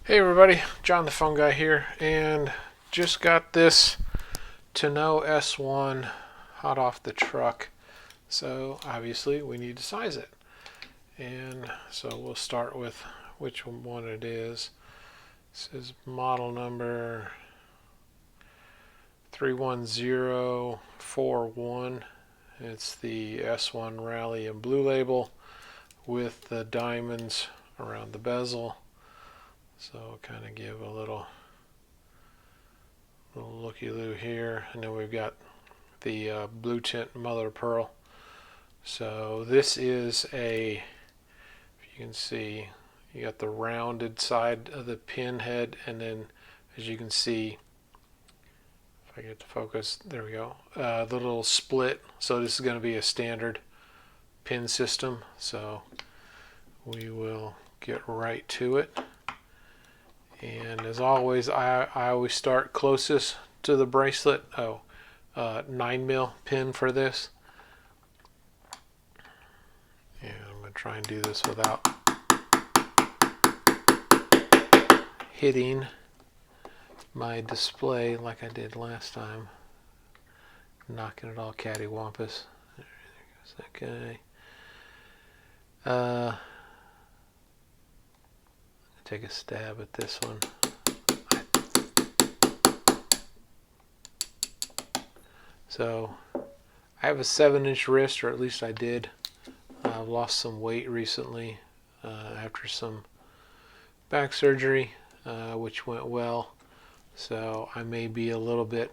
Hey everybody, John the Phone Guy here, and just got this Tonneau S1 hot off the truck. So obviously we need to size it. And so we'll start with which one it is. This is model number 31041. It's the S1 Rally in blue label with the diamonds around the bezel. So kind of give a little looky-loo here, and then we've got the blue tint mother of pearl. So this is if you can see, you got the rounded side of the pin head, and then as you can see, if I get to focus, there we go, the little split. So this is going to be a standard pin system. So we will get right to it. And as always, I always start closest to the bracelet. 9mm pin for this. And I'm going to try and do this without hitting my display like I did last time. Knocking it all cattywampus. There goes that guy. Take a stab at this one. So I have a 7-inch wrist, or at least I did. I've lost some weight recently after some back surgery, which went well. So I may be a little bit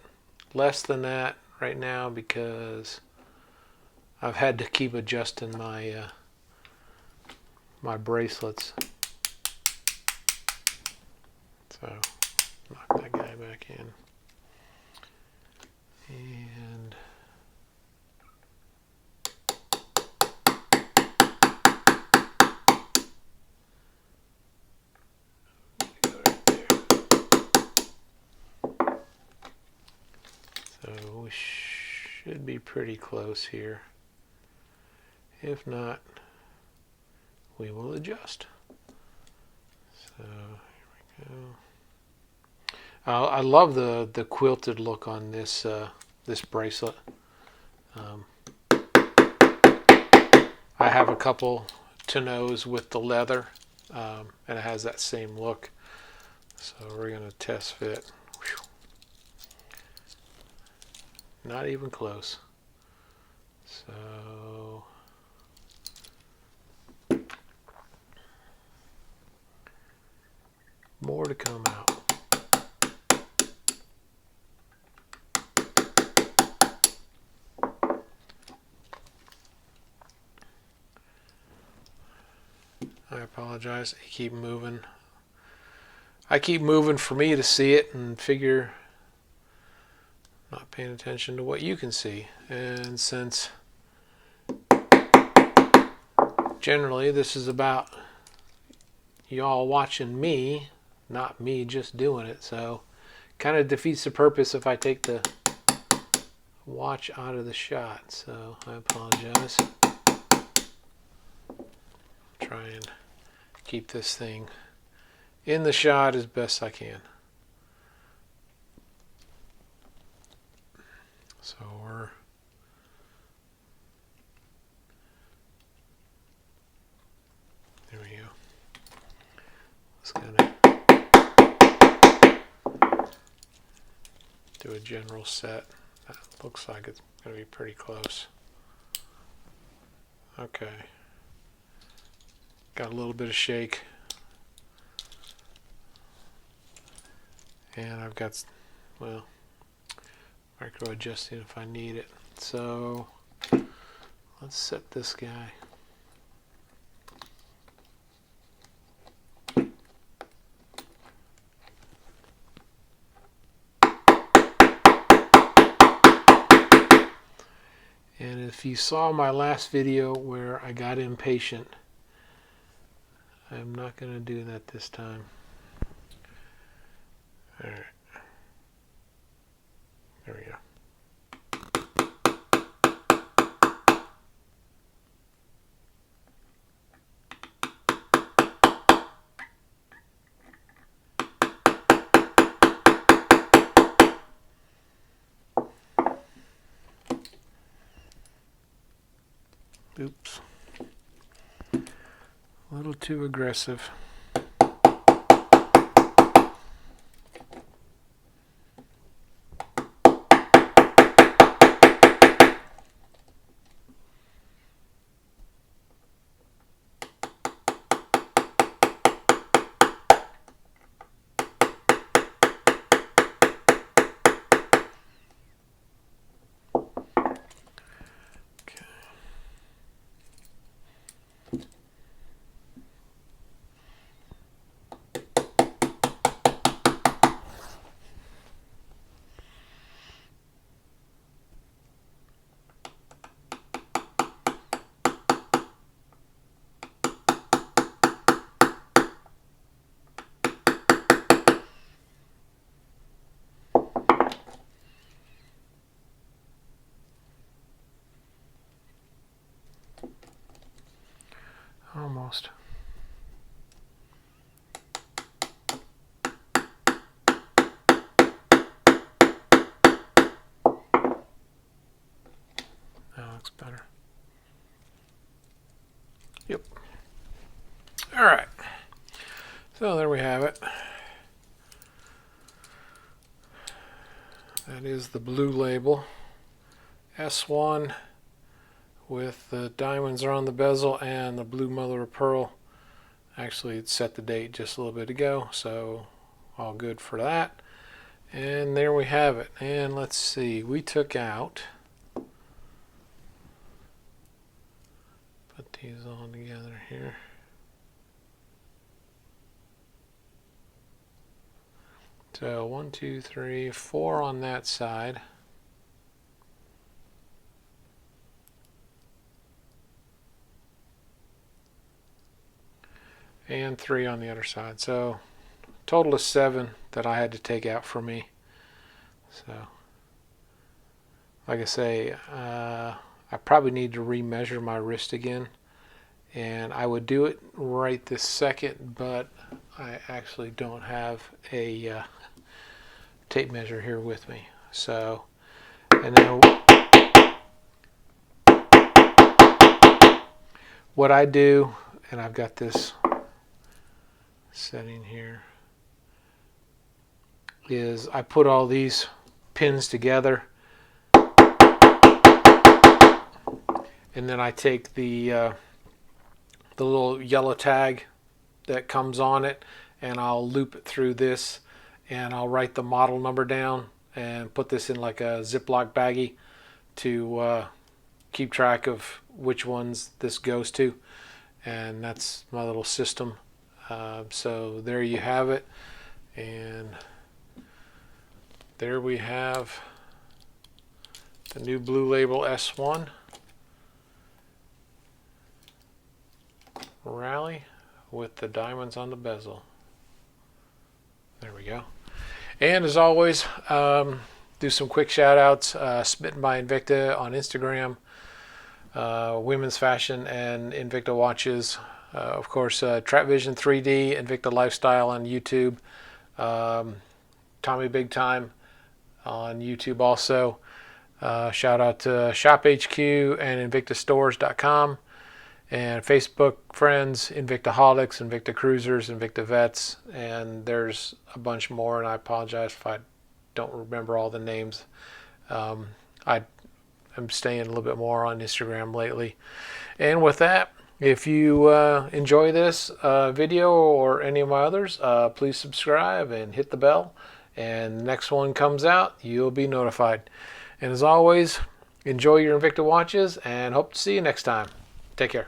less than that right now because I've had to keep adjusting my my bracelets. So knock that guy back in. And go right there. So we should be pretty close here. If not, we will adjust. So here we go. I love the quilted look on this this bracelet. I have a couple Tonneaus with the leather, and it has that same look. So we're going to test fit. Whew. Not even close. So more to come out. I apologize. I keep moving for me to see it and figure, not paying attention to what you can see. And since generally this is about y'all watching me, not me just doing it, so kind of defeats the purpose if I take the watch out of the shot. So I apologize. Try and keep this thing in the shot as best I can. So there we go. Let's kind of do a general set. That looks like it's going to be pretty close. Okay. Got a little bit of shake. And I've got, well, micro adjusting if I need it. So let's set this guy. And if you saw my last video where I got impatient, I'm not going to do that this time. All right. There we go. little too aggressive. Almost. That looks better. Yep. All right. So there we have it. That is the blue label. S1 with the diamonds around the bezel and the blue mother of pearl. Actually, it set the date just a little bit ago, so all good for that. And there we have it. And let's see, we took out, put these all together here. So 1, 2, 3, 4 on that side. And 3 on the other side. So total of 7 that I had to take out for me. So like I say, I probably need to remeasure my wrist again, and I would do it right this second, but I actually don't have a tape measure here with me. So, and then what I do, and I've got this setting here, is I put all these pins together, and then I take the little yellow tag that comes on it, and I'll loop it through this, and I'll write the model number down and put this in like a Ziploc baggie to keep track of which ones this goes to. And that's my little system. So there you have it, and there we have the new blue label S1 Rally with the diamonds on the bezel. There we go. And as always, do some quick shout outs. Smitten by Invicta on Instagram, Women's Fashion and Invicta Watches. Of course, Trap Vision 3D, Invicta Lifestyle on YouTube. Tommy Big Time on YouTube also. Shout out to Shop HQ and InvictaStores.com. And Facebook friends, Invictaholics, Invictacruisers, InvictaVets, and there's a bunch more, and I apologize if I don't remember all the names. I'm staying a little bit more on Instagram lately. And with that, if you enjoy this video or any of my others, please subscribe and hit the bell. And the next one comes out, you'll be notified. And as always, enjoy your Invicta watches, and hope to see you next time. Take care.